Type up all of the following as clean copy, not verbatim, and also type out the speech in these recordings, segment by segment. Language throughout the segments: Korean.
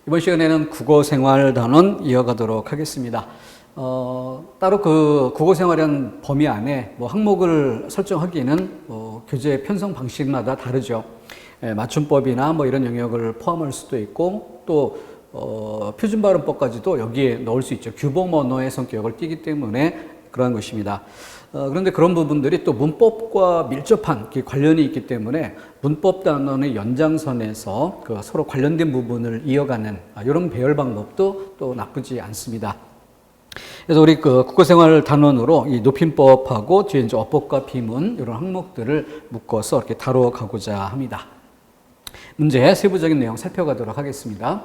이번 시간에는 국어생활 단원 이어가도록 하겠습니다. 따로 그 국어생활이라는 범위 안에 항목을 설정하기에는 교재 편성 방식마다 다르죠. 맞춤법이나 이런 영역을 포함할 수도 있고 또 표준발음법까지도 여기에 넣을 수 있죠. 규범 언어의 성격을 띠기 때문에 그러한 것입니다. 그런데 그런 부분들이 또 문법과 밀접한 관련이 있기 때문에 문법 단원의 연장선에서 서로 관련된 부분을 이어가는 이런 배열 방법도 또 나쁘지 않습니다. 그래서 우리 국어생활 단원으로 이 높임법하고 뒤에 이제 어법과 비문 이런 항목들을 묶어서 이렇게 다뤄가고자 합니다. 문제 세부적인 내용 살펴가도록 하겠습니다.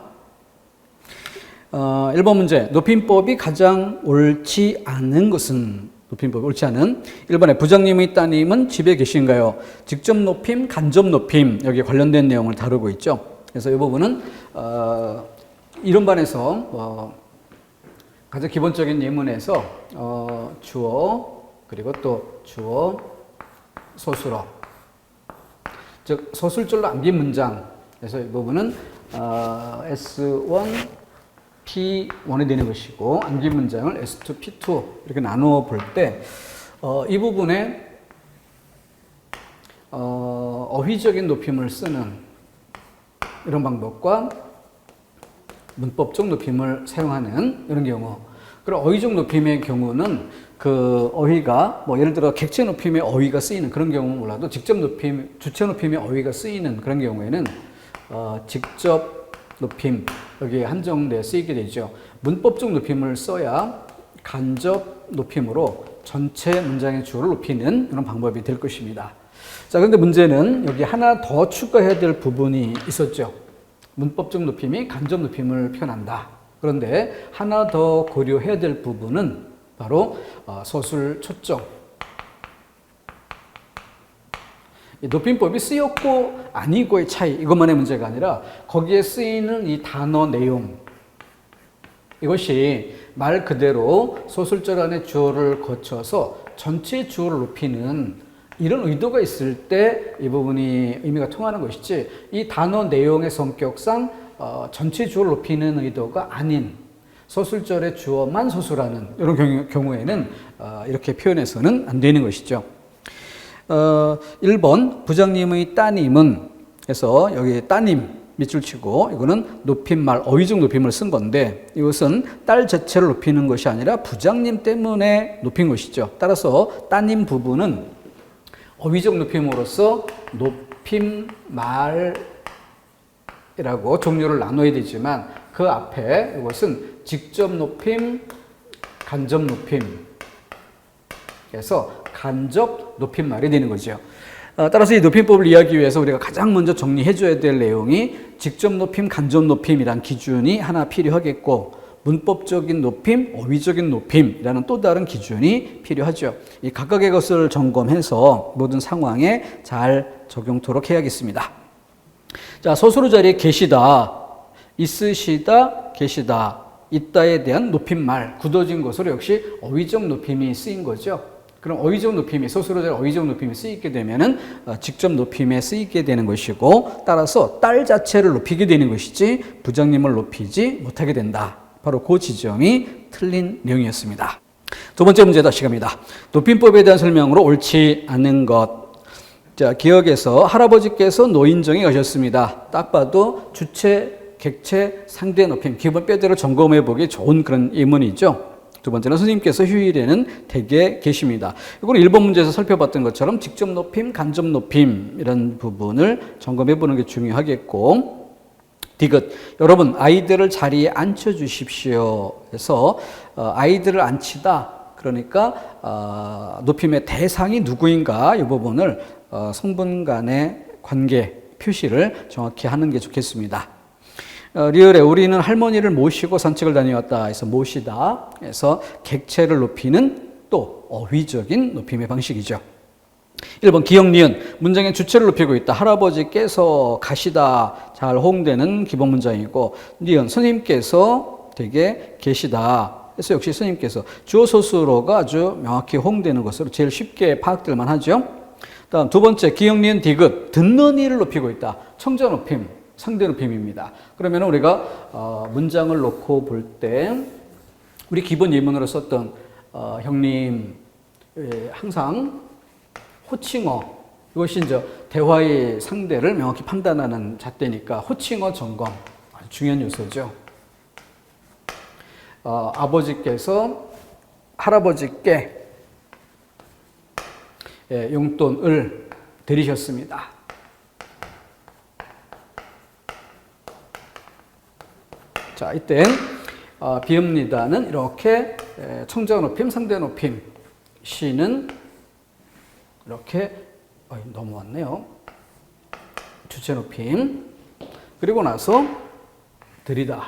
1번 문제, 높임법이 가장 옳지 않은 것은? 높임법이 옳지 않은 1번에 부장님의 따님은 집에 계신가요? 직접 높임, 간접 높임 여기에 관련된 내용을 다루고 있죠. 그래서 이 부분은 이런 반에서 가장 기본적인 예문에서 주어 그리고 또 주어 소수로 즉 소술절로 암긴 문장 그래서 이 부분은 S1 P1이 되는 것이고 암긴 문장을 S2, P2 이렇게 나누어 볼 때 이 부분에 어휘적인 높임을 쓰는 이런 방법과 문법적 높임을 사용하는 이런 경우 그리고 어휘적 높임의 경우는 그 어휘가 예를 들어 객체 높임의 어휘가 쓰이는 그런 경우는 몰라도 직접 높임, 주체 높임의 어휘가 쓰이는 그런 경우에는 직접 높임 여기에 한정돼 쓰이게 되죠. 문법적 높임을 써야 간접 높임으로 전체 문장의 주어를 높이는 그런 방법이 될 것입니다. 자, 그런데 문제는 여기 하나 더 추가해야 될 부분이 있었죠. 문법적 높임이 간접 높임을 표현한다. 그런데 하나 더 고려해야 될 부분은 바로 서술 초점. 높임법이 쓰였고 아니고의 차이 이것만의 문제가 아니라 거기에 쓰이는 이 단어 내용 이것이 말 그대로 소술절 안에 주어를 거쳐서 전체 주어를 높이는 이런 의도가 있을 때 이 부분이 의미가 통하는 것이지 이 단어 내용의 성격상 전체 주어를 높이는 의도가 아닌 소술절의 주어만 소술하는 이런 경우에는 이렇게 표현해서는 안 되는 것이죠. 1번 부장님의 따님은 해서 여기 따님 밑줄 치고 이거는 높임말 어휘적 높임을 쓴 건데 이것은 딸 자체를 높이는 것이 아니라 부장님 때문에 높인 것이죠. 따라서 따님 부분은 어휘적 높임으로써 높임말이라고 종류를 나눠야 되지만 그 앞에 이것은 직접 높임, 간접 높임 그래서 간접 높임말이 되는 거죠. 따라서 이 높임법을 이해하기 위해서 우리가 가장 먼저 정리해줘야 될 내용이 직접 높임, 간접 높임이란 기준이 하나 필요하겠고 문법적인 높임, 어휘적인 높임이라는 또 다른 기준이 필요하죠. 이 각각의 것을 점검해서 모든 상황에 잘 적용토록 해야겠습니다. 자, 서술어 자리에 계시다, 있으시다, 계시다, 있다에 대한 높임말, 굳어진 것으로 역시 어휘적 높임이 쓰인 거죠. 그럼 어휘적 높임이 소수로 될 어휘적 높임이 쓰이게 되면은 직접 높임에 쓰이게 되는 것이고 따라서 딸 자체를 높이게 되는 것이지 부장님을 높이지 못하게 된다. 바로 그 지점이 틀린 내용이었습니다. 두 번째 문제 다시 갑니다. 높임법에 대한 설명으로 옳지 않은 것. 자, 기억에서 할아버지께서 노인정에 가셨습니다. 딱 봐도 주체, 객체, 상대 높임 기본 뼈대로 점검해 보기 좋은 그런 예문이죠. 두 번째는 스님께서 휴일에는 댁에 계십니다. 이건 1번 문제에서 살펴봤던 것처럼 직접 높임, 간접 높임 이런 부분을 점검해 보는 게 중요하겠고 디귿, 여러분 아이들을 자리에 앉혀주십시오. 그래서 아이들을 앉히다 그러니까 높임의 대상이 누구인가 이 부분을 성분 간의 관계 표시를 정확히 하는 게 좋겠습니다. 리을에 우리는 할머니를 모시고 산책을 다녀왔다 해서 모시다 해서 객체를 높이는 또 어휘적인 높임의 방식이죠. 1번 기역 니은 문장의 주체를 높이고 있다. 할아버지께서 가시다 잘 호응되는 기본 문장이고 니은 스님께서 댁에 계시다 그래서 역시 스님께서 주어 소수로가 아주 명확히 호응되는 것으로 제일 쉽게 파악될 만하죠. 다음 두 번째 기역 니은 디귿 듣는 이를 높이고 있다. 청자 높임 상대 높임입니다. 그러면 우리가 문장을 놓고 볼 때 우리 기본 예문으로 썼던 형님 항상 호칭어, 이것이 이제 대화의 상대를 명확히 판단하는 잣대니까 호칭어 점검 아주 중요한 요소죠. 아버지께서 할아버지께 용돈을 드리셨습니다. 자, 이때 비읍니다는 이렇게 청자 높임, 상대 높임, 시는 이렇게 넘어왔네요. 주체 높임, 그리고 나서 드리다,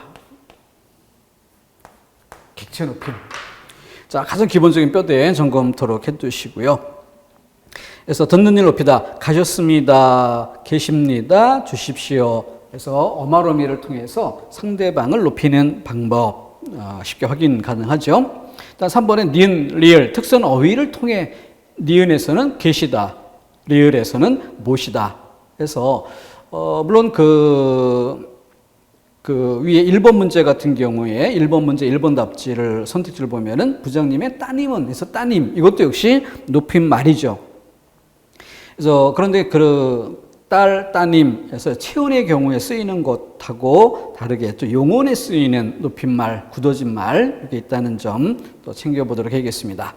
객체 높임. 자, 가장 기본적인 뼈대 점검토록 해두시고요. 그래서 듣는 일 높이다, 가셨습니다, 계십니다, 주십시오. 그래서 어마로미를 통해서 상대방을 높이는 방법 쉽게 확인 가능하죠. 일단 3번에 니은, 리을, 특선 어휘를 통해 니은에서는 계시다, 리을에서는 모시다. 그래서 물론 그 위에 1번 문제 같은 경우에 1번 문제 1번 답지를 선택지를 보면은 부장님의 따님은 해서 따님, 이것도 역시 높임 말이죠. 그래서 그런데 그 딸, 따님에서 체온의 경우에 쓰이는 것하고 다르게 또 용언에 쓰이는 높임말, 굳어진 말 이렇게 있다는 점 또 챙겨보도록 하겠습니다.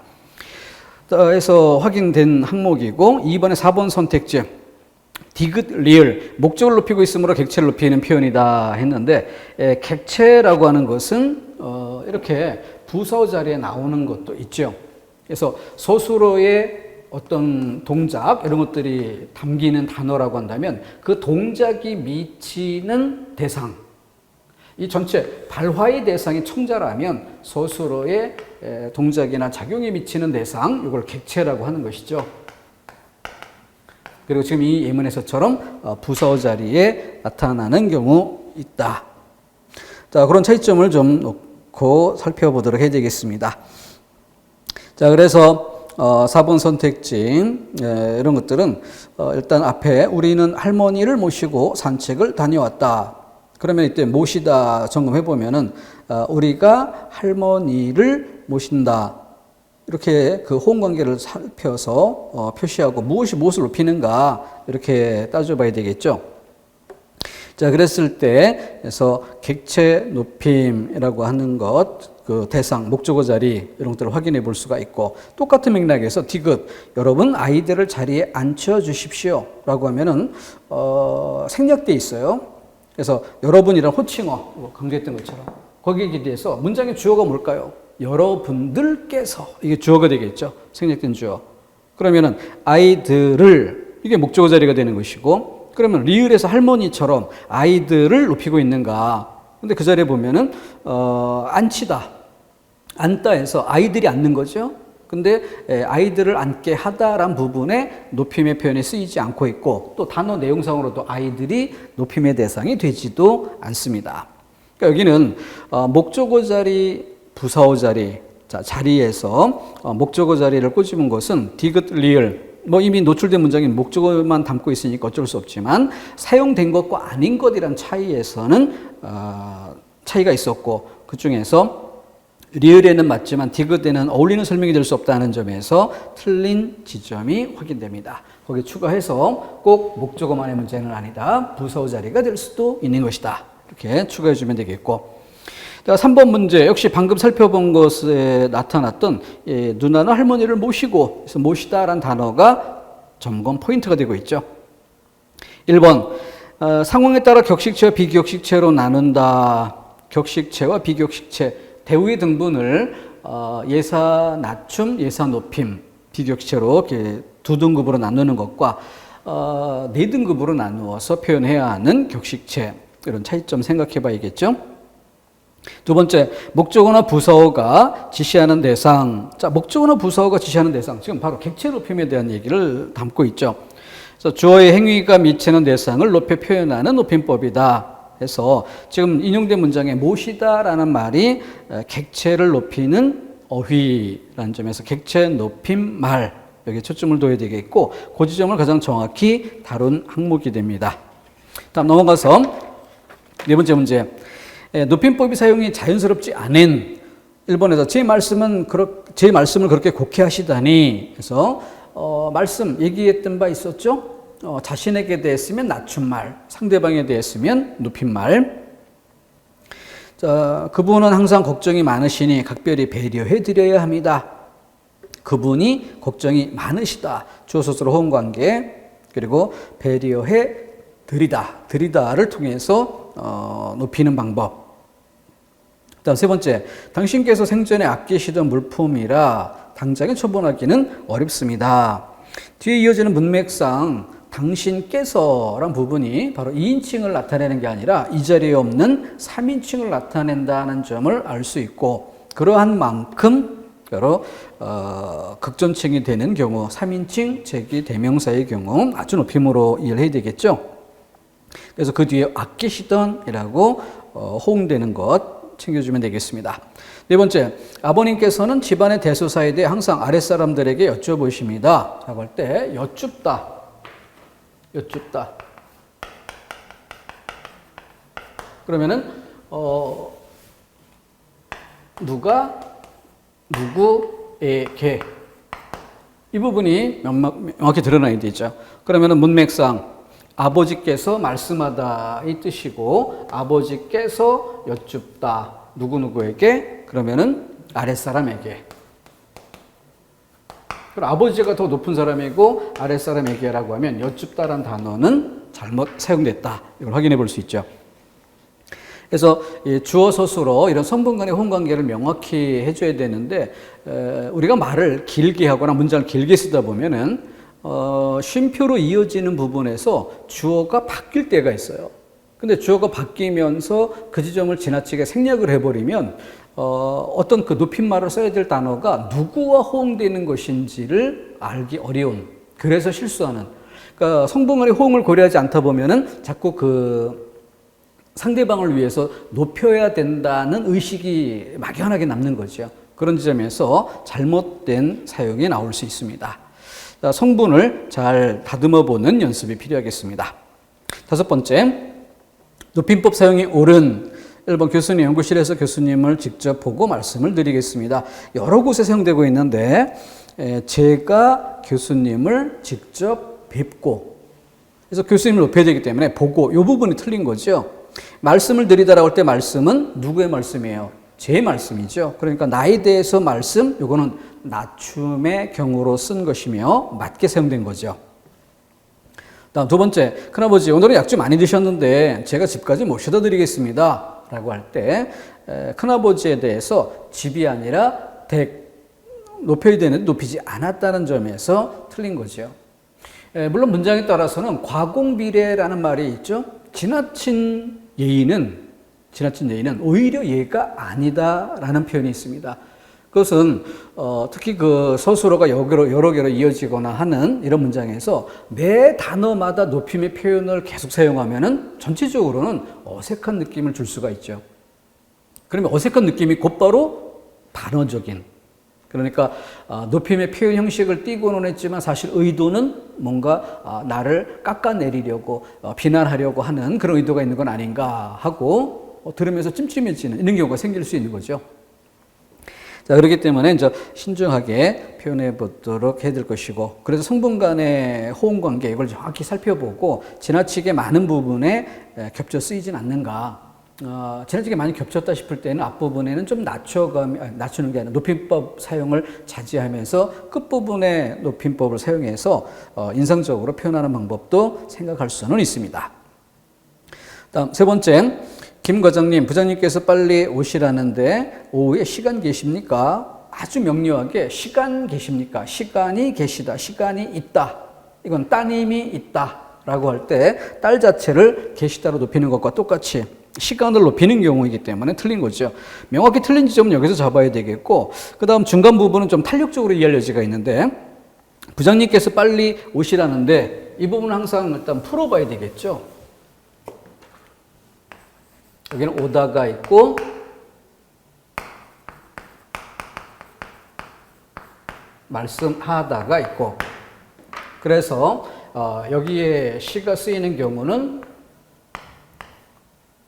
그래서 확인된 항목이고 2번에 4번 선택지 디귿, 리을, 목적을 높이고 있으므로 객체를 높이는 표현이다 했는데 객체라고 하는 것은 이렇게 부서 자리에 나오는 것도 있죠. 그래서 소수로의 어떤 동작 이런 것들이 담기는 단어라고 한다면 그 동작이 미치는 대상, 이 전체 발화의 대상이 청자라면 소수로의 동작이나 작용이 미치는 대상, 이걸 객체라고 하는 것이죠. 그리고 지금 이 예문에서처럼 부서 자리에 나타나는 경우 있다. 자, 그런 차이점을 좀 놓고 살펴보도록 해야 되겠습니다. 자, 그래서 4번 선택지 이런 것들은 일단 앞에 우리는 할머니를 모시고 산책을 다녀왔다. 그러면 이때 모시다 점검해 보면은 우리가 할머니를 모신다. 이렇게 그 호응 관계를 살펴서 표시하고 무엇이 무엇을 높이는가 이렇게 따져봐야 되겠죠. 자, 그랬을 때 그래서 객체 높임이라고 하는 것, 그 대상, 목적어 자리 이런 것들을 확인해 볼 수가 있고, 똑같은 맥락에서 디귿, 여러분 아이들을 자리에 앉혀 주십시오 라고 하면은 생략돼 있어요. 그래서 여러분이란 호칭어 강조했던 것처럼 거기에 기대해서 문장의 주어가 뭘까요? 여러분들께서, 이게 주어가 되겠죠. 생략된 주어. 그러면은 아이들을, 이게 목적어 자리가 되는 것이고, 그러면 리을에서 할머니처럼 아이들을 높이고 있는가? 근데 그 자리에 보면은 앉히다, 앉다 해서 아이들이 앉는 거죠. 근데 아이들을 앉게 하다란 부분에 높임의 표현이 쓰이지 않고 있고, 또 단어 내용상으로도 아이들이 높임의 대상이 되지도 않습니다. 그러니까 여기는 목적어 자리, 부사어 자리, 자, 자리에서 목적어 자리를 꼬집은 것은 디귿, 리을, 뭐 이미 노출된 문장인 목적어만 담고 있으니까 어쩔 수 없지만 사용된 것과 아닌 것이란 차이에서는 차이가 있었고, 그 중에서 리을에는 맞지만 디귿에는 어울리는 설명이 될 수 없다는 점에서 틀린 지점이 확인됩니다. 거기에 추가해서 꼭 목적어만의 문제는 아니다, 부사어 자리가 될 수도 있는 것이다, 이렇게 추가해 주면 되겠고, 3번 문제 역시 방금 살펴본 것에 나타났던 누나는 할머니를 모시고, 그래서 모시다라는 단어가 점검 포인트가 되고 있죠. 1번 상황에 따라 격식체와 비격식체로 나눈다. 격식체와 비격식체, 대우의 등분을 예사 낮춤, 예사 높임, 비격식체로 이렇게 두 등급으로 나누는 것과 네 등급으로 나누어서 표현해야 하는 격식체, 이런 차이점 생각해 봐야겠죠. 두 번째, 목적어나 부사어가 지시하는 대상. 자, 목적어나 부사어가 지시하는 대상, 지금 바로 객체 높임에 대한 얘기를 담고 있죠. 그래서 주어의 행위가 미치는 대상을 높여 표현하는 높임법이다 해서 지금 인용된 문장에 모시다라는 말이 객체를 높이는 어휘라는 점에서 객체 높임 말, 여기에 초점을 둬야 되겠고, 그 지점을 가장 정확히 다룬 항목이 됩니다. 다음 넘어가서 네 번째 문제. 높임법이 사용이 자연스럽지 않은 일본에서 제 말씀을 그렇게 곡해하시다니. 그래서 말씀 얘기했던 바 있었죠. 자신에게 대했으면 낮춤말, 상대방에 대했으면 높임말. 자, 그분은 항상 걱정이 많으시니 각별히 배려해 드려야 합니다. 그분이 걱정이 많으시다. 주어 서술어 호응 관계, 그리고 배려해 드리다를 통해서 높이는 방법. 다음 세 번째, 당신께서 생전에 아끼시던 물품이라 당장에 처분하기는 어렵습니다. 뒤에 이어지는 문맥상 당신께서란 부분이 바로 2인칭을 나타내는 게 아니라 이 자리에 없는 3인칭을 나타낸다는 점을 알 수 있고, 그러한 만큼 바로 극존칭이 되는 경우 3인칭 제기 대명사의 경우 아주 높임으로 이해를 해야 되겠죠. 그래서 그 뒤에 아끼시던이라고 호응되는 것 챙겨주면 되겠습니다. 네 번째, 아버님께서는 집안의 대소사에 대해 항상 아랫사람들에게 여쭤보십니다 라고 할 때 여쭙다. 그러면은 누가 누구에게, 이 부분이 명확히 드러나야 되죠. 그러면은 문맥상 아버지께서 말씀하다 이 뜻이고, 아버지께서 여쭙다 누구누구에게, 그러면은 아랫사람에게. 그럼 아버지가 더 높은 사람이고 아랫사람에게라고 하면 여쭙다라는 단어는 잘못 사용됐다. 이걸 확인해 볼 수 있죠. 그래서 주어 서술어 이런 성분 간의 호응 관계를 명확히 해줘야 되는데, 우리가 말을 길게 하거나 문장을 길게 쓰다 보면은 쉼표로 이어지는 부분에서 주어가 바뀔 때가 있어요. 근데 주어가 바뀌면서 그 지점을 지나치게 생략을 해버리면 어떤 그 높임말을 써야 될 단어가 누구와 호응되는 것인지를 알기 어려운, 그래서 실수하는. 그러니까 성분 간의 호응을 고려하지 않다 보면은 자꾸 그 상대방을 위해서 높여야 된다는 의식이 막연하게 남는 거죠. 그런 지점에서 잘못된 사용이 나올 수 있습니다. 성분을 잘 다듬어 보는 연습이 필요하겠습니다. 다섯 번째, 높임법 사용이 옳은 1번 교수님 연구실에서 교수님을 직접 보고 말씀을 드리겠습니다. 여러 곳에 사용되고 있는데 제가 교수님을 직접 뵙고, 그래서 교수님을 높여야 되기 때문에 보고, 이 부분이 틀린 거죠. 말씀을 드리다라고 할 때 말씀은 누구의 말씀이에요? 제 말씀이죠. 그러니까 나에 대해서 말씀, 이거는 낮춤의 경우로 쓴 것이며 맞게 사용된 거죠. 다음 두 번째, 큰아버지 오늘은 약 좀 많이 드셨는데 제가 집까지 모셔다 드리겠습니다 라고 할 때 큰아버지에 대해서 집이 아니라 높여야 되는데 높이지 않았다는 점에서 틀린 거죠. 물론 문장에 따라서는 과공비례라는 말이 있죠. 지나친 예의는 오히려 예가 아니다라는 표현이 있습니다. 그것은 특히 그 서술어가 여러 개로 이어지거나 하는 이런 문장에서 매 단어마다 높임의 표현을 계속 사용하면은 전체적으로는 어색한 느낌을 줄 수가 있죠. 그러면 어색한 느낌이 곧바로 단어적인, 그러니까 높임의 표현 형식을 띠고는 했지만 사실 의도는 뭔가 나를 깎아내리려고 비난하려고 하는 그런 의도가 있는 건 아닌가 하고 들으면서 찜찜해지는 이런 경우가 생길 수 있는 거죠. 자, 그렇기 때문에 이제 신중하게 표현해 보도록 해야 될 것이고, 그래서 성분 간의 호응 관계 이걸 정확히 살펴보고 지나치게 많은 부분에 겹쳐 쓰이진 않는가. 지나치게 많이 겹쳤다 싶을 때는 앞부분에는 좀 낮추는 게 아니라 높임법 사용을 자제하면서 끝부분에 높임법을 사용해서 인상적으로 표현하는 방법도 생각할 수는 있습니다. 다음 세 번째, 김 과장님, 부장님께서 빨리 오시라는데 오후에 시간 계십니까? 아주 명료하게 시간 계십니까? 시간이 계시다, 시간이 있다. 이건 따님이 있다 라고 할 때 딸 자체를 계시다로 높이는 것과 똑같이 시간을 높이는 경우이기 때문에 틀린 거죠. 명확히 틀린 지점은 여기서 잡아야 되겠고, 그 다음 중간 부분은 좀 탄력적으로 이해할 여지가 있는데, 부장님께서 빨리 오시라는데 이 부분은 항상 일단 풀어봐야 되겠죠. 여기는 오다가 있고 말씀하다가 있고, 그래서 여기에 시가 쓰이는 경우는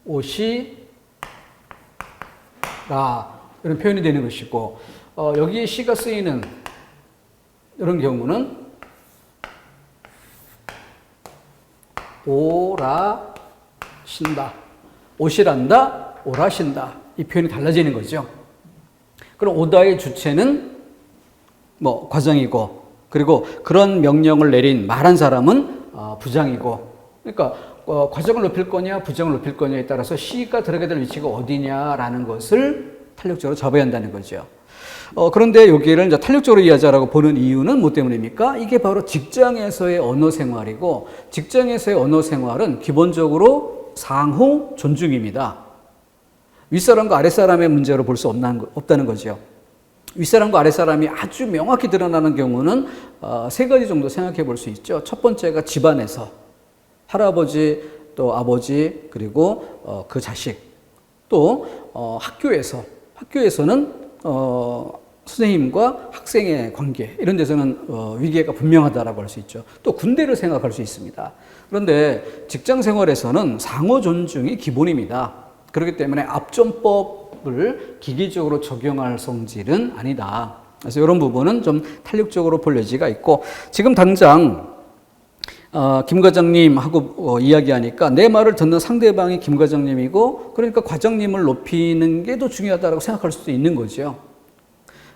옷이라 이런 표현이 되는 것이고, 여기에 시가 쓰이는 이런 경우는 오라신다, 옷이란다, 오라신다, 이 표현이 달라지는 거죠. 그럼 오다의 주체는 뭐 과장이고, 그리고 그런 명령을 내린 말한 사람은 부장이고, 그러니까 과정을 높일 거냐 부정을 높일 거냐에 따라서 시가 들어가야 될 위치가 어디냐라는 것을 탄력적으로 잡아야 한다는 거죠. 그런데 여기를 이제 탄력적으로 이해하자라고 보는 이유는 뭐 때문입니까? 이게 바로 직장에서의 언어 생활이고, 직장에서의 언어 생활은 기본적으로 상호 존중입니다. 윗사람과 아랫사람의 문제로 볼 수 없다는 거죠. 윗사람과 아랫사람이 아주 명확히 드러나는 경우는 세 가지 정도 생각해 볼 수 있죠. 첫 번째가 집안에서 할아버지, 또 아버지, 그리고 그 자식, 또 학교에서는 선생님과 학생의 관계, 이런 데서는 위계가 분명하다라고 할 수 있죠. 또 군대를 생각할 수 있습니다. 그런데 직장 생활에서는 상호 존중이 기본입니다. 그렇기 때문에 압존법을 기계적으로 적용할 성질은 아니다. 그래서 이런 부분은 좀 탄력적으로 볼 여지가 있고, 지금 당장 김 과장님하고 이야기하니까 내 말을 듣는 상대방이 김 과장님이고, 그러니까 과장님을 높이는 게 더 중요하다고 생각할 수도 있는 거죠.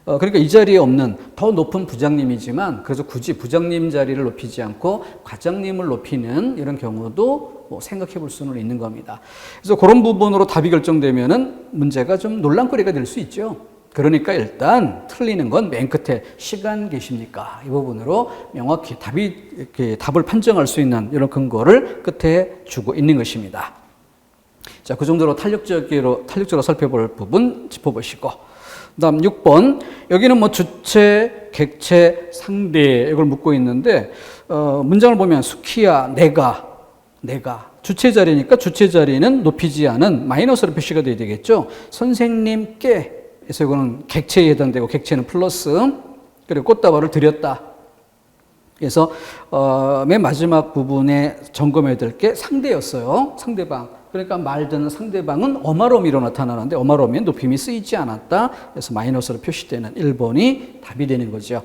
그러니까 이 자리에 없는 더 높은 부장님이지만, 그래서 굳이 부장님 자리를 높이지 않고 과장님을 높이는 이런 경우도 생각해 볼 수는 있는 겁니다. 그래서 그런 부분으로 답이 결정되면은 문제가 좀 논란거리가 될 수 있죠. 그러니까 일단 틀리는 건 맨 끝에 시간 계십니까? 이 부분으로 명확히 답을 판정할 수 있는 이런 근거를 끝에 주고 있는 것입니다. 자, 그 정도로 탄력적으로 살펴볼 부분 짚어보시고, 그 다음 6번. 여기는 뭐 주체, 객체, 상대, 이걸 묻고 있는데, 문장을 보면 수키야, 내가. 주체 자리니까 주체 자리는 높이지 않은 마이너스로 표시가 돼야 되겠죠. 선생님께, 그래서 이거는 객체에 해당되고, 객체는 플러스, 그리고 꽃다발을 드렸다. 그래서 맨 마지막 부분에 점검해야 될 게 상대였어요. 상대방. 그러니까 말 듣는 상대방은 어마로미로 나타나는데, 어마로미는 높임이 쓰이지 않았다. 그래서 마이너스로 표시되는 1번이 답이 되는 거죠.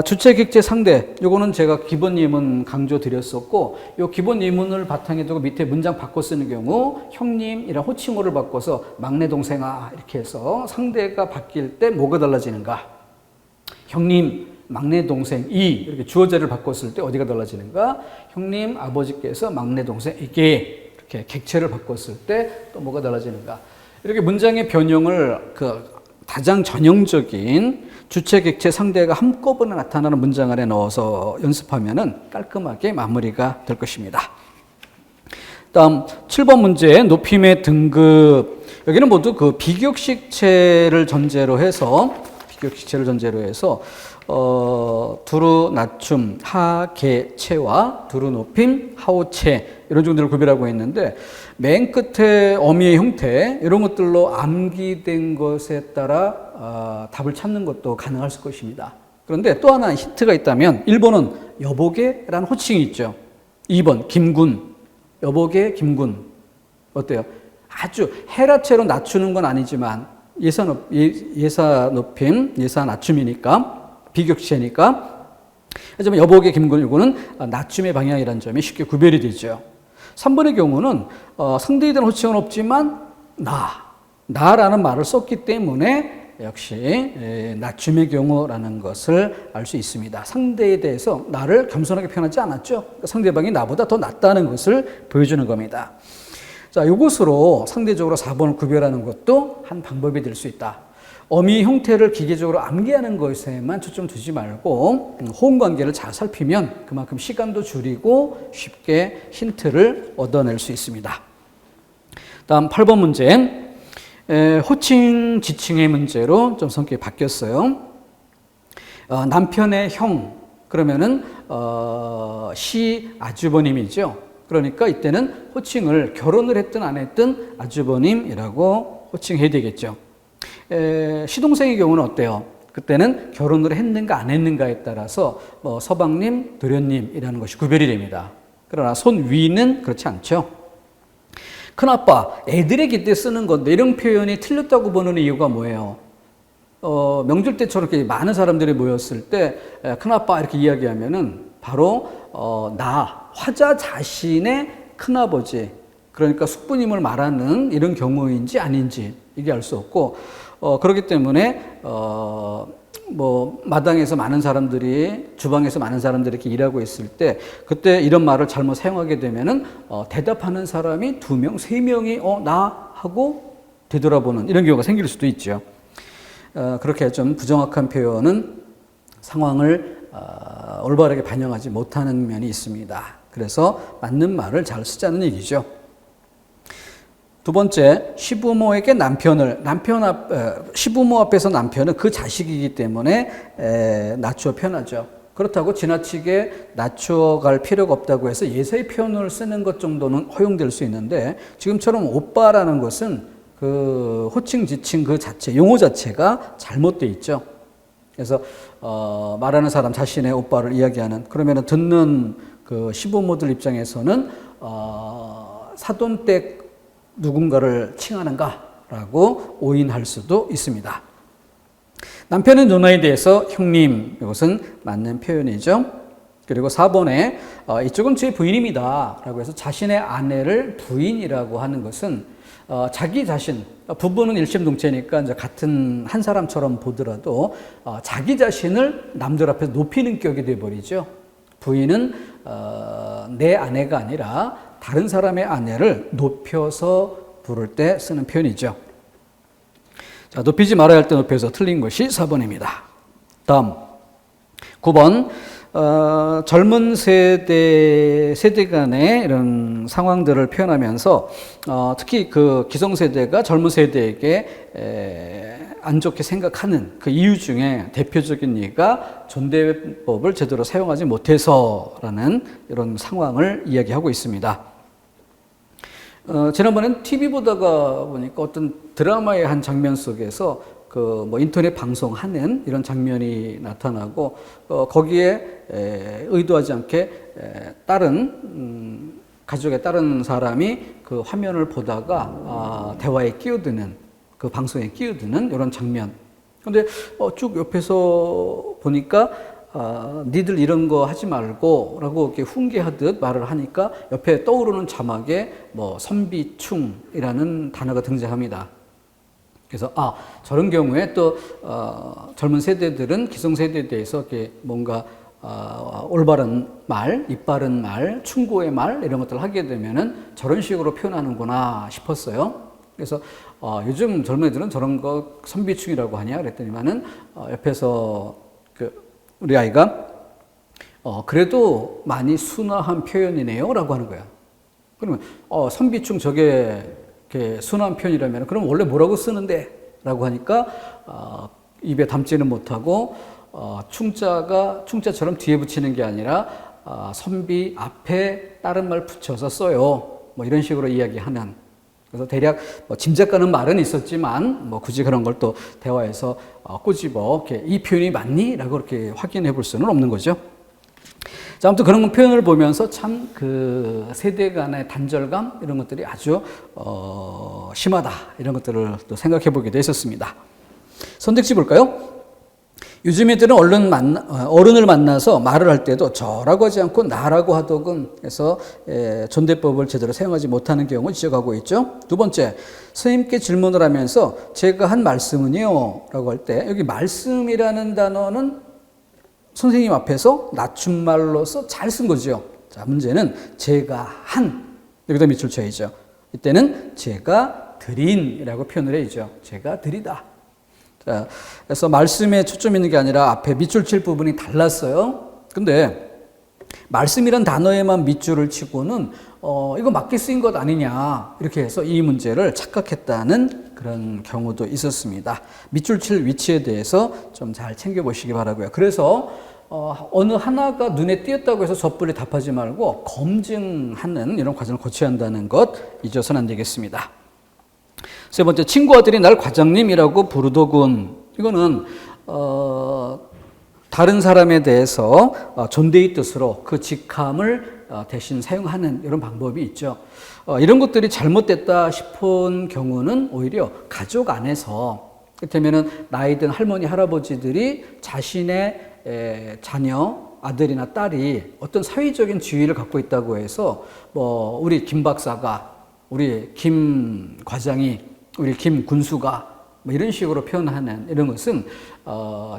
주체, 객체, 상대. 요거는 제가 기본 예문 강조 드렸었고, 요 기본 예문을 바탕에 두고 밑에 문장 바꿔 쓰는 경우, 형님이랑 호칭어를 바꿔서 막내 동생아 이렇게 해서 상대가 바뀔 때 뭐가 달라지는가? 형님, 막내 동생이, 이렇게 주어 자리를 바꿨을 때 어디가 달라지는가? 형님, 아버지께서 막내 동생에게, 이렇게 객체를 바꿨을 때 또 뭐가 달라지는가? 이렇게 문장의 변형을 가장 전형적인 주체, 객체, 상대가 한꺼번에 나타나는 문장 안에 넣어서 연습하면은 깔끔하게 마무리가 될 것입니다. 다음 7번 문제, 높임의 등급. 여기는 모두 그 비격식체를 전제로 해서 두루 낮춤, 하계체와 두루 높임, 하오체, 이런 정도를 구별하고 있는데, 맨 끝에 어미의 형태, 이런 것들로 암기된 것에 따라 답을 찾는 것도 가능할 것입니다. 그런데 또 하나 힌트가 있다면, 1번은 여보게라는 호칭이 있죠. 2번 김군, 여보게 김군. 어때요? 아주 해라체로 낮추는 건 아니지만 예사 높임, 예사 낮춤이니까, 비격체니까. 하지만 여보게 김군, 이거는 낮춤의 방향이라는 점이 쉽게 구별이 되죠. 3번의 경우는 상대에 대한 호칭은 없지만 나라는 말을 썼기 때문에 역시 낮춤의 경우라는 것을 알 수 있습니다. 상대에 대해서 나를 겸손하게 표현하지 않았죠. 그러니까 상대방이 나보다 더 낫다는 것을 보여주는 겁니다. 자, 이것으로 상대적으로 4번을 구별하는 것도 한 방법이 될 수 있다. 어미 형태를 기계적으로 암기하는 것에만 초점 두지 말고 호응 관계를 잘 살피면 그만큼 시간도 줄이고 쉽게 힌트를 얻어낼 수 있습니다. 다음 8번 문제. 호칭, 지칭의 문제로 좀 성격이 바뀌었어요. 남편의 형, 그러면은 시 아주버님이죠. 그러니까 이때는 호칭을 결혼을 했든 안 했든 아주버님이라고 호칭해야 되겠죠. 시동생의 경우는 어때요? 그때는 결혼을 했는가 안 했는가에 따라서 서방님, 도련님이라는 것이 구별이 됩니다. 그러나 손 위는 그렇지 않죠. 큰아빠, 애들에게 때 쓰는 건데 이런 표현이 틀렸다고 보는 이유가 뭐예요? 명절 때처럼 이렇게 많은 사람들이 모였을 때 큰아빠 이렇게 이야기하면은 바로 나, 화자 자신의 큰아버지, 그러니까 숙부님을 말하는 이런 경우인지 아닌지 이게 알 수 없고, 그렇기 때문에 뭐 마당에서 많은 사람들이, 주방에서 많은 사람들이 이렇게 일하고 있을 때 그때 이런 말을 잘못 사용하게 되면은 대답하는 사람이 2명, 3명이 나 하고 되돌아보는 이런 경우가 생길 수도 있죠. 그렇게 좀 부정확한 표현은 상황을 올바르게 반영하지 못하는 면이 있습니다. 그래서 맞는 말을 잘 쓰자는 얘기죠. 두 번째, 시부모에게 시부모 앞에서 남편은 그 자식이기 때문에 낮추어 표현하죠. 그렇다고 지나치게 낮추어 갈 필요가 없다고 해서 예사의 표현을 쓰는 것 정도는 허용될 수 있는데, 지금처럼 오빠라는 것은 그 호칭, 지칭 그 자체, 용어 자체가 잘못되어 있죠. 그래서 말하는 사람 자신의 오빠를 이야기하는, 그러면 듣는 그 시부모들 입장에서는 사돈댁 누군가를 칭하는가라고 오인할 수도 있습니다. 남편의 누나에 대해서 형님, 이것은 맞는 표현이죠. 그리고 4번에 이쪽은 제 부인입니다 라고 해서 자신의 아내를 부인이라고 하는 것은 자기 자신, 부부는 일심동체니까 이제 같은 한 사람처럼 보더라도 자기 자신을 남들 앞에서 높이는 격이 되어버리죠. 부인은 내 아내가 아니라 다른 사람의 아내를 높여서 부를 때 쓰는 표현이죠. 자, 높이지 말아야 할 때 높여서 틀린 것이 4번입니다. 다음 9번, 젊은 세대 간의 이런 상황들을 표현하면서 특히 그 기성세대가 젊은 세대에게 안 좋게 생각하는 그 이유 중에 대표적인 예가 존대법을 제대로 사용하지 못해서라는 이런 상황을 이야기하고 있습니다. 지난번엔 TV 보다가 보니까 어떤 드라마의 한 장면 속에서 그 뭐 인터넷 방송하는 이런 장면이 나타나고 거기에 의도하지 않게 다른 가족의 다른 사람이 그 화면을 보다가 대화에 끼어드는, 그 방송에 끼어드는 이런 장면. 근데 쭉 옆에서 보니까 니들 이런 거 하지 말고 라고 이렇게 훈계하듯 말을 하니까 옆에 떠오르는 자막에 뭐 선비충이라는 단어가 등장합니다. 그래서 저런 경우에 또 젊은 세대들은 기성세대에 대해서 이렇게 뭔가 올바른 말, 입바른 말, 충고의 말 이런 것들을 하게 되면은 저런 식으로 표현하는구나 싶었어요. 그래서 요즘 젊은 애들은 저런 거 선비충이라고 하냐 그랬더니만은 옆에서 우리 아이가 그래도 많이 순화한 표현이네요 라고 하는 거야. 그러면 선비충 저게 이렇게 순화한 표현이라면 그럼 원래 뭐라고 쓰는데? 라고 하니까 입에 담지는 못하고 충자처럼 뒤에 붙이는 게 아니라 선비 앞에 다른 말 붙여서 써요. 뭐 이런 식으로 이야기하는. 그래서 대략 짐작가는 말은 있었지만 굳이 그런 걸 또 대화에서 꼬집어 이렇게 이 표현이 맞니? 라고 이렇게 확인해 볼 수는 없는 거죠. 자, 아무튼 그런 표현을 보면서 참 그 세대 간의 단절감 이런 것들이 아주 심하다 이런 것들을 또 생각해 보기도 했었습니다. 선택지 볼까요? 요즘 애들은 어른을 만나서 말을 할 때도 저라고 하지 않고 나라고 하더군 해서 존대법을 제대로 사용하지 못하는 경우 지적하고 있죠. 두 번째, 선생님께 질문을 하면서 제가 한 말씀은요 라고 할 때 여기 말씀이라는 단어는 선생님 앞에서 낮춤말로서 잘 쓴 거죠. 자, 문제는 제가 한 여기다 밑줄 쳐야죠. 이때는 제가 드린이라고 표현을 해야죠. 제가 드리다. 자, 그래서 말씀에 초점 있는 게 아니라 앞에 밑줄 칠 부분이 달랐어요. 근데 말씀이란 단어에만 밑줄을 치고는 이거 맞게 쓰인 것 아니냐 이렇게 해서 이 문제를 착각했다는 그런 경우도 있었습니다. 밑줄 칠 위치에 대해서 좀 잘 챙겨보시기 바라고요. 그래서 어느 하나가 눈에 띄었다고 해서 섣불리 답하지 말고 검증하는 이런 과정을 거쳐야 한다는 것 잊어서는 안 되겠습니다. 세 번째, 친구 아들이 날 과장님이라고 부르더군. 이거는 다른 사람에 대해서 존대의 뜻으로 그 직함을 대신 사용하는 이런 방법이 있죠. 이런 것들이 잘못됐다 싶은 경우는 오히려 가족 안에서, 그렇다면은 나이 든 할머니, 할아버지들이 자신의 자녀, 아들이나 딸이 어떤 사회적인 지위를 갖고 있다고 해서 뭐 우리 김 박사가, 우리 김 과장이, 우리 김 군수가 뭐 이런 식으로 표현하는 이런 것은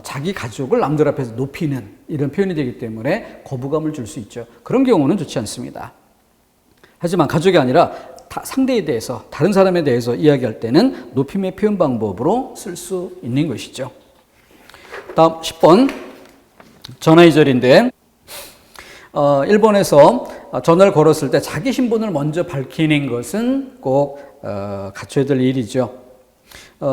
자기 가족을 남들 앞에서 높이는 이런 표현이 되기 때문에 거부감을 줄 수 있죠. 그런 경우는 좋지 않습니다. 하지만 가족이 아니라 상대에 대해서, 다른 사람에 대해서 이야기할 때는 높임의 표현 방법으로 쓸 수 있는 것이죠. 다음 10번 전화이절인데, 일본에서 전화를 걸었을 때 자기 신분을 먼저 밝히는 것은 꼭 갖춰야 될 일이죠.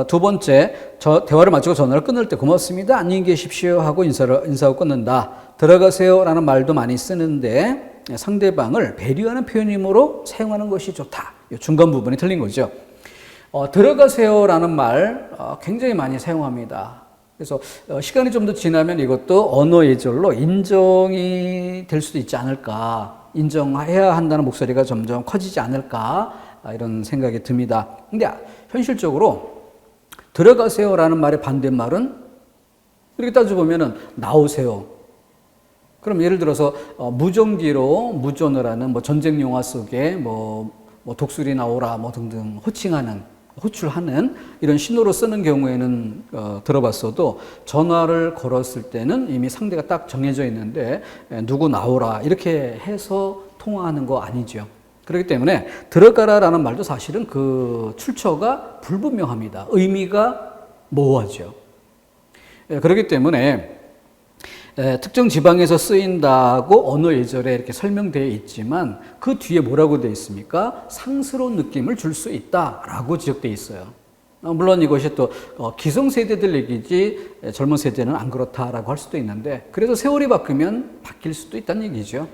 두 번째, 대화를 마치고 전화를 끊을 때 고맙습니다, 안녕히 계십시오 하고 인사하고 끊는다. 들어가세요 라는 말도 많이 쓰는데 상대방을 배려하는 표현이므로 사용하는 것이 좋다. 이 중간 부분이 틀린 거죠. 들어가세요 라는 말 굉장히 많이 사용합니다. 그래서 시간이 좀 더 지나면 이것도 언어 예절로 인정이 될 수도 있지 않을까, 인정해야 한다는 목소리가 점점 커지지 않을까, 이런 생각이 듭니다. 근데 현실적으로 들어가세요 라는 말의 반대말은 이렇게 따져보면 나오세요. 그럼 예를 들어서 무전기로 무전을 하는 뭐 전쟁 영화 속에 뭐 독수리 나오라 뭐 등등 호출하는 이런 신호로 쓰는 경우에는 들어봤어도 전화를 걸었을 때는 이미 상대가 딱 정해져 있는데 누구 나오라 이렇게 해서 통화하는 거 아니죠. 그렇기 때문에 들어가라라는 말도 사실은 그 출처가 불분명합니다. 의미가 모호하죠. 그렇기 때문에 특정 지방에서 쓰인다고 언어 예절에 이렇게 설명되어 있지만 그 뒤에 뭐라고 되어 있습니까? 상스러운 느낌을 줄 수 있다라고 지적되어 있어요. 물론 이것이 또 기성세대들 얘기지 젊은 세대는 안 그렇다라고 할 수도 있는데, 그래서 세월이 바뀌면 바뀔 수도 있다는 얘기죠.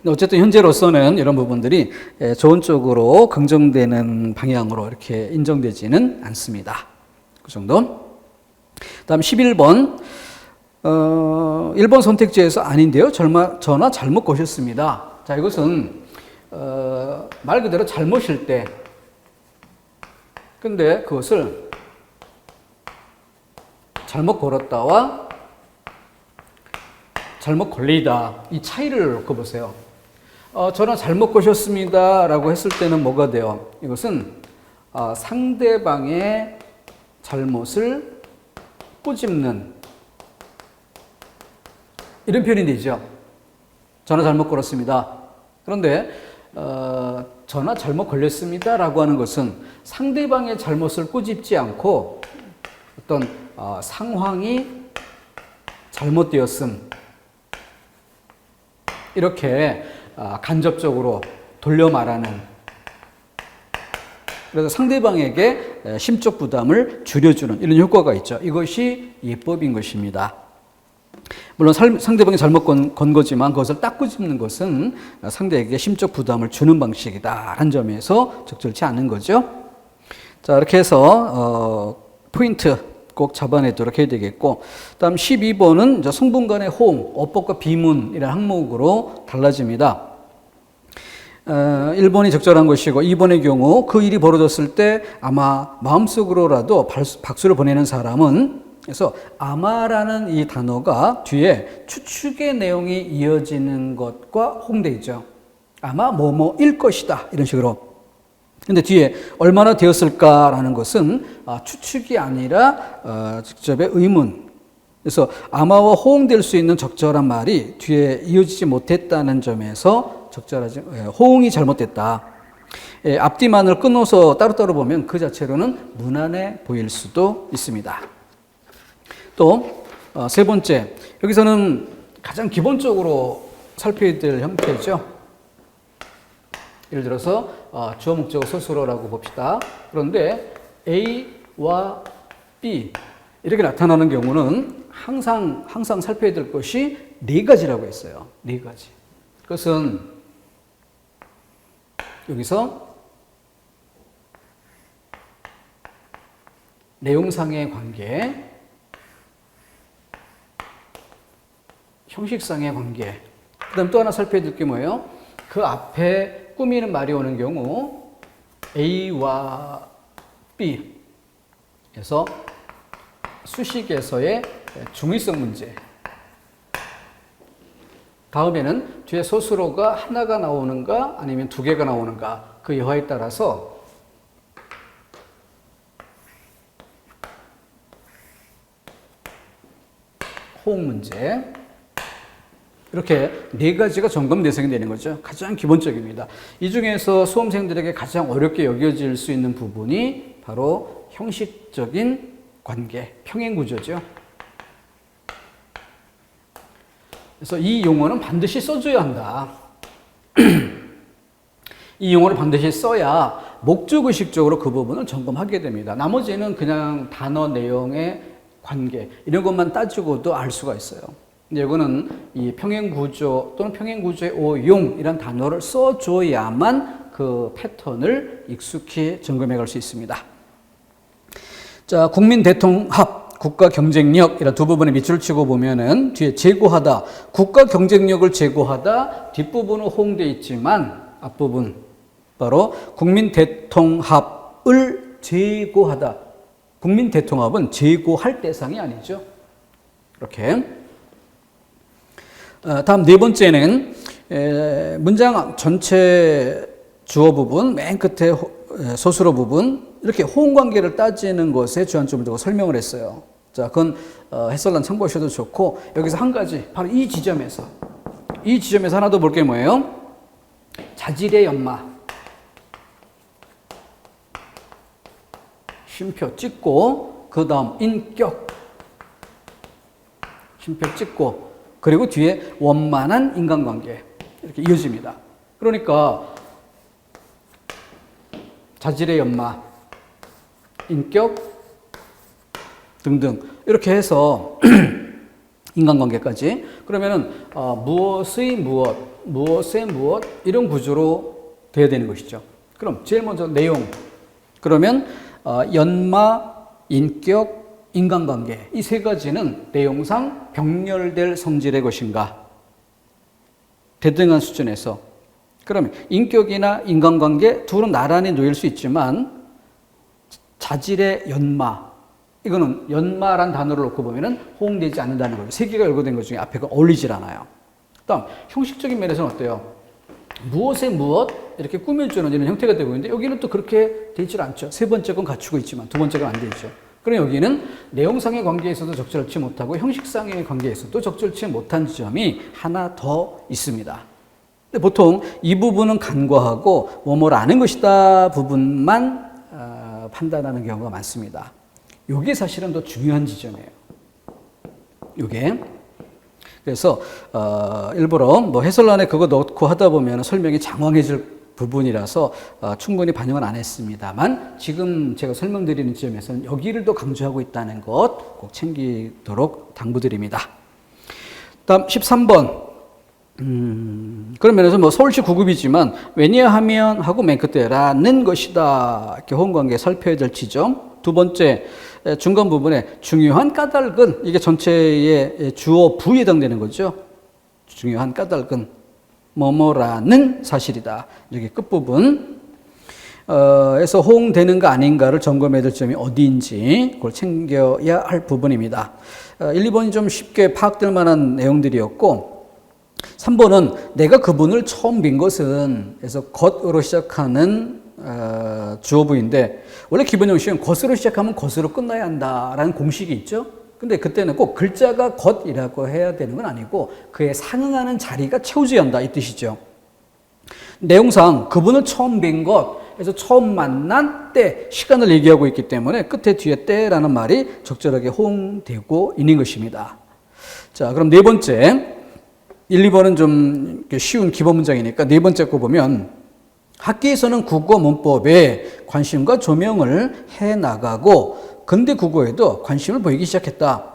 어쨌든 현재로서는 이런 부분들이 좋은 쪽으로 긍정되는 방향으로 이렇게 인정되지는 않습니다. 그 정도. 다음 11번. 1번 선택지에서 아닌데요. 전화 잘못 거셨습니다. 자, 이것은 말 그대로 잘못일 때. 근데 그것을 잘못 걸었다와 잘못 걸리다, 이 차이를 놓고 보세요. 전화 잘못 거셨습니다 라고 했을 때는 뭐가 돼요? 이것은 상대방의 잘못을 꼬집는 이런 표현이 되죠. 전화 잘못 걸었습니다. 그런데 전화 잘못 걸렸습니다 라고 하는 것은 상대방의 잘못을 꼬집지 않고 어떤 상황이 잘못되었음, 이렇게 간접적으로 돌려 말하는, 그래서 상대방에게 심적 부담을 줄여주는 이런 효과가 있죠. 이것이 예법인 것입니다. 물론 상대방이 잘못 건 거지만 그것을 딱 꼬집는 것은 상대에게 심적 부담을 주는 방식이다라는 점에서 적절치 않은 거죠. 자, 이렇게 해서 포인트 꼭 잡아내도록 해야 되겠고, 다음 12번은 이제 성분 간의 호응, 어법과 비문이라는 항목으로 달라집니다. 1번이 적절한 것이고 2번의 경우 그 일이 벌어졌을 때 아마 마음속으로라도 박수를 보내는 사람은, 그래서 아마라는 이 단어가 뒤에 추측의 내용이 이어지는 것과 호응되어 있죠. 아마 뭐뭐일 것이다 이런 식으로. 근데 뒤에 얼마나 되었을까라는 것은 추측이 아니라 직접의 의문. 그래서 아마와 호응될 수 있는 적절한 말이 뒤에 이어지지 못했다는 점에서 적절하지, 호응이 잘못됐다. 앞뒤만을 끊어서 따로따로 보면 그 자체로는 무난해 보일 수도 있습니다. 또 세 번째, 여기서는 가장 기본적으로 살펴야 될 형태죠. 예를 들어서 주어 목적어 스스로라고 봅시다. 그런데 A와 B 이렇게 나타나는 경우는 항상 살펴야 될 것이 네 가지라고 했어요. 네 가지. 그것은 여기서 내용상의 관계, 형식상의 관계, 그다음 또 하나 살펴야 될 게 뭐예요? 그 앞에 꾸미는 말이 오는 경우 A와 B에서 수식에서의 중의성 문제. 다음에는 뒤에 소수로가 하나가 나오는가 아니면 두 개가 나오는가 그 여하에 따라서 호응 문제. 이렇게 네 가지가 점검 대상이 되는 거죠. 가장 기본적입니다. 이 중에서 수험생들에게 가장 어렵게 여겨질 수 있는 부분이 바로 형식적인 관계, 평행구조죠. 그래서 이 용어는 반드시 써줘야 한다. 이 용어를 반드시 써야 목적의식적으로 그 부분을 점검하게 됩니다. 나머지는 그냥 단어 내용의 관계 이런 것만 따지고도 알 수가 있어요. 근데 이거는 이 평행구조 또는 평행구조의 오용이란 단어를 써줘야만 그 패턴을 익숙히 점검해 갈 수 있습니다. 자, 국민 대통합, 국가 경쟁력 이런 두 부분에 밑줄을 치고 보면은 뒤에 제고하다, 국가 경쟁력을 제고하다 뒷부분은 호응되어 있지만 앞부분 바로 국민 대통합을 제고하다. 국민 대통합은 제고할 대상이 아니죠. 이렇게. 다음 네 번째는 문장 전체 주어 부분 맨 끝에 소수로 부분 이렇게 호응 관계를 따지는 것에 주안점을 두고 설명을 했어요. 자, 그건 해설란 참고하셔도 좋고 여기서 한 가지 바로 이 지점에서 하나 더 볼 게 뭐예요? 자질의 연마. 쉼표 찍고 그 다음 인격. 쉼표 찍고 그리고 뒤에 원만한 인간관계 이렇게 이어집니다. 그러니까 자질의 연마, 인격 등등 이렇게 해서 인간관계까지 그러면은 무엇의 무엇 이런 구조로 돼야 되는 것이죠. 그럼 제일 먼저 내용 그러면 연마, 인격, 인간관계 이 세 가지는 내용상 병렬될 성질의 것인가? 대등한 수준에서 그러면 인격이나 인간관계 둘은 나란히 놓일 수 있지만 자질의 연마 이거는 연마란 단어를 놓고 보면은 호응되지 않는다는 거예요. 세 개가 열거된 것 중에 앞에가 어울리질 않아요. 다음 형식적인 면에서는 어때요? 무엇에 무엇 이렇게 꾸며주는 이런 형태가 되고 있는데 여기는 또 그렇게 되질 않죠. 세 번째 건 갖추고 있지만 두 번째가 안 되죠. 그럼 여기는 내용상의 관계에서도 적절치 못하고 형식상의 관계에서도 적절치 못한 지점이 하나 더 있습니다. 근데 보통 이 부분은 간과하고 뭐뭐를 아는 것이다 부분만 판단하는 경우가 많습니다. 이게 사실은 더 중요한 지점이에요. 이게 그래서 일부러 뭐 해설란에 그거 넣고 하다 보면 설명이 장황해질 부분이라서 충분히 반영은 안 했습니다만 지금 제가 설명드리는 지점에서는 여기를 더 강조하고 있다는 것 꼭 챙기도록 당부드립니다. 다음 13번 그런 면에서 뭐 서울시 9급이지만 왜냐하면 하고 맨 끝에 라는 것이다 이렇게 호응관계 살펴야 될 지점. 두 번째 중간 부분에 중요한 까닭은 이게 전체의 주어 부에 해당되는 거죠. 중요한 까닭은 뭐뭐라는 사실이다. 여기 끝부분 에서 호응되는가 아닌가를 점검해야 될 점이 어디인지 그걸 챙겨야 할 부분입니다. 1, 2번이 좀 쉽게 파악될 만한 내용들이었고 3번은 내가 그분을 처음 뵌 것은 그래서 것으로 시작하는 주어부인데 원래 기본 형식은 것으로 시작하면 것으로 끝나야 한다라는 공식이 있죠. 근데 그때는 꼭 글자가 것이라고 해야 되는 건 아니고 그에 상응하는 자리가 채워져야 한다 이 뜻이죠. 내용상 그분을 처음 뵌 것, 그래서 처음 만난 때 시간을 얘기하고 있기 때문에 끝에 뒤에 때라는 말이 적절하게 호응되고 있는 것입니다. 자, 그럼 네 번째 1, 2번은 좀 쉬운 기본 문장이니까 네 번째 거 보면 학계에서는 국어 문법에 관심과 조명을 해나가고 근대 국어에도 관심을 보이기 시작했다.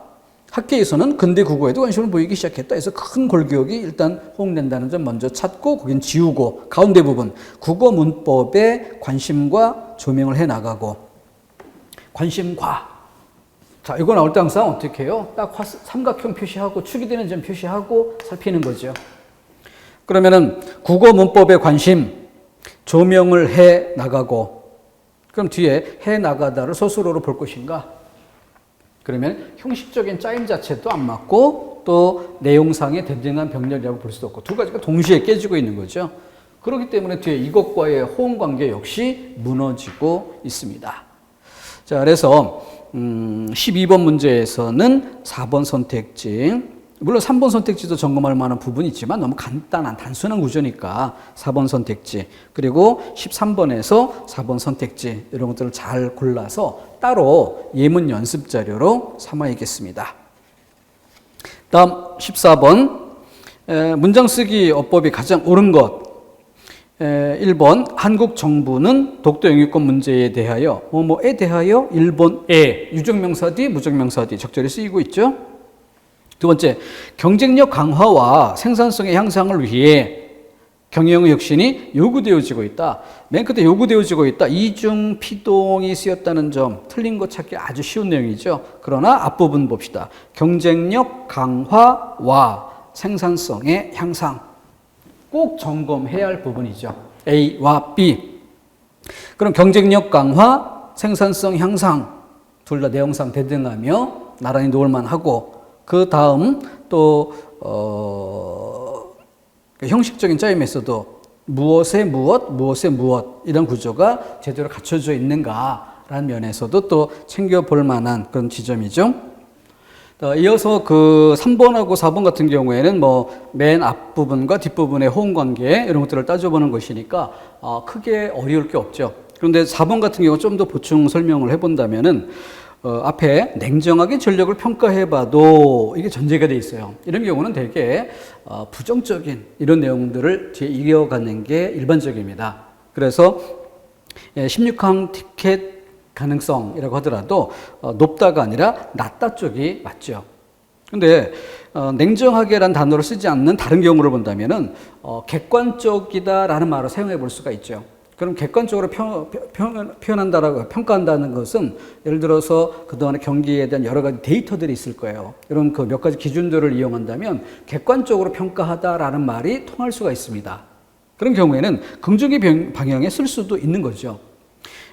학계에서는 근대 국어에도 관심을 보이기 시작했다. 그래서 큰 골기록이 일단 호응된다는 점 먼저 찾고 거긴 지우고 가운데 부분 국어 문법에 관심과 조명을 해나가고 관심과 자 이거 나올 때 항상 어떻게 해요? 딱 삼각형 표시하고 축이 되는 점 표시하고 살피는 거죠. 그러면은 국어 문법에 관심, 조명을 해 나가고, 그럼 뒤에 해 나가다를 소수로로 볼 것인가? 그러면 형식적인 짜임 자체도 안 맞고 또 내용상의 대등한 병렬이라고 볼 수도 없고 두 가지가 동시에 깨지고 있는 거죠. 그렇기 때문에 뒤에 이것과의 호응 관계 역시 무너지고 있습니다. 자, 그래서 12번 문제에서는 4번 선택지, 물론 3번 선택지도 점검할 만한 부분이 있지만 너무 간단한 단순한 구조니까 4번 선택지, 그리고 13번에서 4번 선택지 이런 것들을 잘 골라서 따로 예문 연습 자료로 삼아야겠습니다. 다음 14번 문장 쓰기 어법이 가장 옳은 것. 1번 한국 정부는 독도 영유권 문제에 대하여 뭐뭐에 대하여 일본에 유적명사 뒤 무적명사 뒤 적절히 쓰이고 있죠. 두 번째, 경쟁력 강화와 생산성의 향상을 위해 경영의 혁신이 요구되어지고 있다. 맨 끝에 요구되어지고 있다. 이중 피동이 쓰였다는 점 틀린 거 찾기 아주 쉬운 내용이죠. 그러나 앞부분 봅시다. 경쟁력 강화와 생산성의 향상. 꼭 점검해야 할 부분이죠. A와 B. 그럼 경쟁력 강화, 생산성 향상 둘 다 내용상 대등하며 나란히 놓을만 하고 그 다음 또 형식적인 짜임에서도 무엇에 무엇, 무엇에 무엇 이런 구조가 제대로 갖춰져 있는가라는 면에서도 또 챙겨볼 만한 그런 지점이죠. 이어서 그 3번하고 4번 같은 경우에는 뭐 맨 앞부분과 뒷부분의 호응 관계 이런 것들을 따져보는 것이니까 크게 어려울 게 없죠. 그런데 4번 같은 경우 좀 더 보충 설명을 해본다면은 앞에 냉정하게 전력을 평가해봐도 이게 전제가 돼 있어요. 이런 경우는 되게 부정적인 이런 내용들을 뒤에 이어가는 게 일반적입니다. 그래서 16항 티켓 가능성이라고 하더라도 높다가 아니라 낮다 쪽이 맞죠. 근데 냉정하게란 단어를 쓰지 않는 다른 경우를 본다면은 객관적이다라는 말을 사용해 볼 수가 있죠. 그럼 객관적으로 표현한다라고 평가한다는 것은 예를 들어서 그동안의 경기에 대한 여러 가지 데이터들이 있을 거예요. 이런 그 몇 가지 기준들을 이용한다면 객관적으로 평가하다라는 말이 통할 수가 있습니다. 그런 경우에는 긍정의 방향에 쓸 수도 있는 거죠.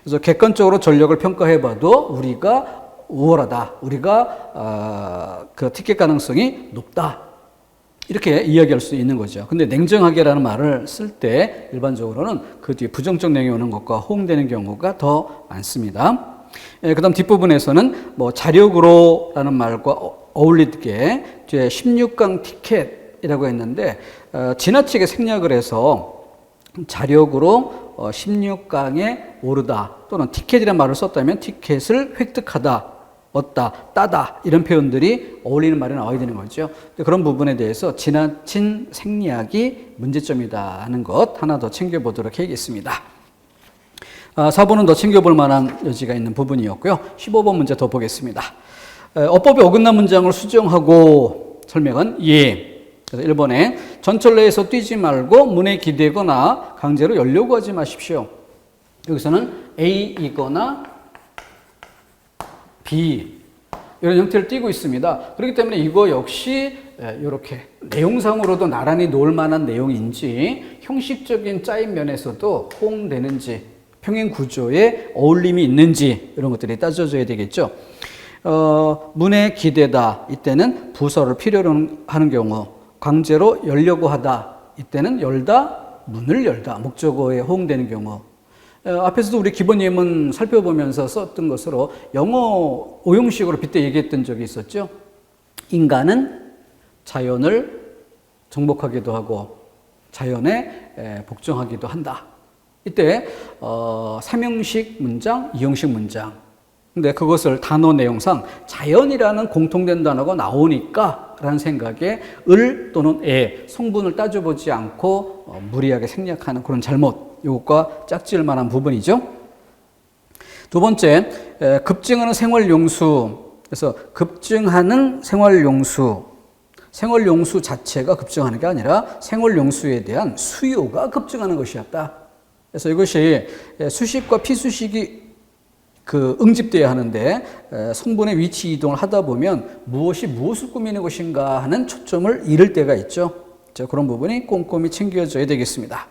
그래서 객관적으로 전력을 평가해봐도 우리가 우월하다, 우리가 그 티켓 가능성이 높다 이렇게 이야기할 수 있는 거죠. 근데 냉정하게라는 말을 쓸 때 일반적으로는 그 뒤에 부정적 내용이 오는 것과 호응되는 경우가 더 많습니다. 그 다음 뒷부분에서는 뭐 자력으로라는 말과 어울리게 뒤에 16강 티켓이라고 했는데 지나치게 생략을 해서 자력으로 16강에 오르다 또는 티켓이라는 말을 썼다면 티켓을 획득하다, 얻다, 따다 이런 표현들이 어울리는 말이 나와야 되는 거죠. 그런 부분에 대해서 지나친 생략이 문제점이다 하는 것 하나 더 챙겨보도록 해야겠습니다. 4번은 더 챙겨볼 만한 여지가 있는 부분이었고요. 15번 문제 더 보겠습니다. 어법에 어긋난 문장을 수정하고 설명은 예. 그래서 1번에 전철 내에서 뛰지 말고 문에 기대거나 강제로 열려고 하지 마십시오. 여기서는 A이거나 B 이런 형태를 띠고 있습니다. 그렇기 때문에 이거 역시 이렇게 내용상으로도 나란히 놓을 만한 내용인지 형식적인 짜임 면에서도 호응되는지 평행 구조에 어울림이 있는지 이런 것들이 따져져야 되겠죠. 문에 기대다 이때는 부서를 필요로 하는 경우, 강제로 열려고 하다 이때는 열다, 문을 열다 목적어에 호응되는 경우, 앞에서도 우리 기본 예문 살펴보면서 썼던 것으로 영어 오형식으로 빗대 얘기했던 적이 있었죠. 인간은 자연을 정복하기도 하고 자연에 복종하기도 한다. 이때 3형식 문장, 2형식 문장. 근데 그것을 단어 내용상 자연이라는 공통된 단어가 나오니까 라는 생각에 을 또는 에 성분을 따져보지 않고 무리하게 생략하는 그런 잘못, 이것과 짝지을 만한 부분이죠. 두 번째, 급증하는 생활용수. 그래서 급증하는 생활용수. 생활용수 자체가 급증하는 게 아니라 생활용수에 대한 수요가 급증하는 것이었다. 그래서 이것이 수식과 피수식이 응집돼야 하는데 성분의 위치 이동을 하다 보면 무엇이 무엇을 꾸미는 것인가 하는 초점을 잃을 때가 있죠. 자, 그런 부분이 꼼꼼히 챙겨져야 되겠습니다.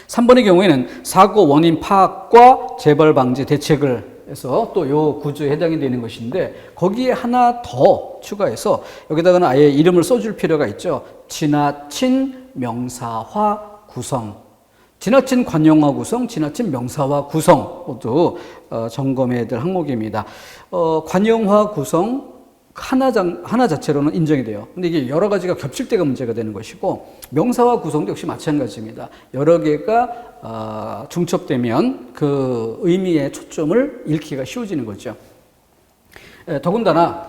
3번의 경우에는 사고 원인 파악과 재발 방지 대책을 해서 또 요 구조에 해당이 되는 것인데 거기에 하나 더 추가해서 여기다가는 아예 이름을 써줄 필요가 있죠. 지나친 명사화 구성. 지나친 관용화 구성, 지나친 명사화 구성 모두 점검해야 될 항목입니다. 관용화 구성 하나 자체로는 인정이 돼요. 근데 이게 여러 가지가 겹칠 때가 문제가 되는 것이고 명사화 구성도 역시 마찬가지입니다. 여러 개가 중첩되면 그 의미의 초점을 잃기가 쉬워지는 거죠. 더군다나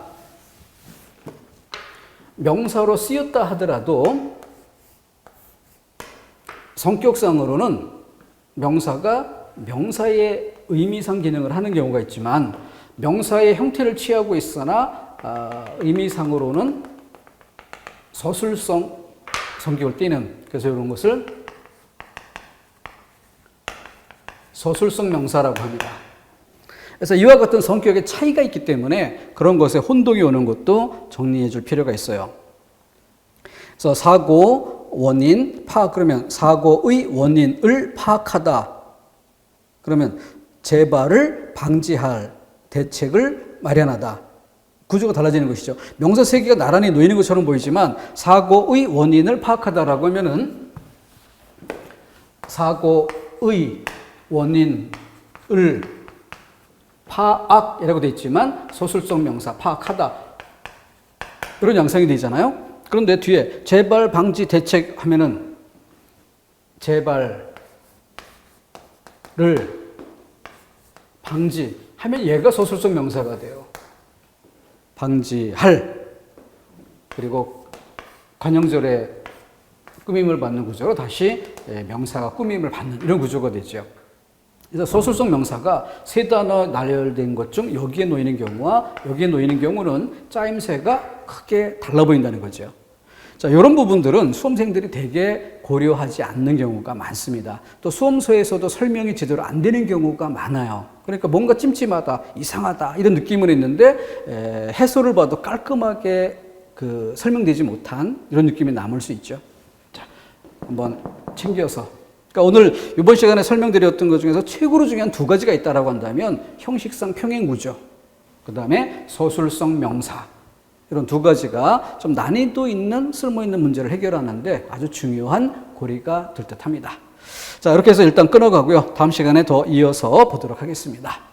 명사로 쓰였다 하더라도 성격상으로는 명사가 명사의 의미상 기능을 하는 경우가 있지만 명사의 형태를 취하고 있으나 의미상으로는 서술성 성격을 띠는, 그래서 이런 것을 서술성 명사라고 합니다. 그래서 이와 같은 성격의 차이가 있기 때문에 그런 것에 혼동이 오는 것도 정리해 줄 필요가 있어요. 그래서 사고 원인 파악, 그러면 사고의 원인을 파악하다. 그러면 재발을 방지할 대책을 마련하다. 구조가 달라지는 것이죠. 명사 세 개가 나란히 놓이는 것처럼 보이지만 사고의 원인을 파악하다라고 하면은 사고의 원인을 파악이라고 되어 있지만 소술성 명사 파악하다 이런 양상이 되잖아요. 그런데 뒤에 재발 방지 대책 하면은 재발을 방지하면 얘가 소술성 명사가 돼요. 방지할, 그리고 관형절에 꾸밈을 받는 구조로 다시 명사가 꾸밈을 받는 이런 구조가 되죠. 그래서 소술성 명사가 세 단어 나열된 것 중 여기에 놓이는 경우와 여기에 놓이는 경우는 짜임새가 크게 달라 보인다는 거죠. 자, 이런 부분들은 수험생들이 대개 고려하지 않는 경우가 많습니다. 또 수험서에서도 설명이 제대로 안 되는 경우가 많아요. 그러니까 뭔가 찜찜하다, 이상하다 이런 느낌은 있는데 해설을 봐도 깔끔하게 설명되지 못한 이런 느낌이 남을 수 있죠. 자, 한번 챙겨서. 그러니까 오늘 이번 시간에 설명드렸던 것 중에서 최고로 중요한 두 가지가 있다라고 한다면 형식상 평행 구조, 그 다음에 서술성 명사. 이런 두 가지가 좀 난이도 있는 쓸모 있는 문제를 해결하는데 아주 중요한 고리가 될 듯합니다. 자, 이렇게 해서 일단 끊어가고요. 다음 시간에 더 이어서 보도록 하겠습니다.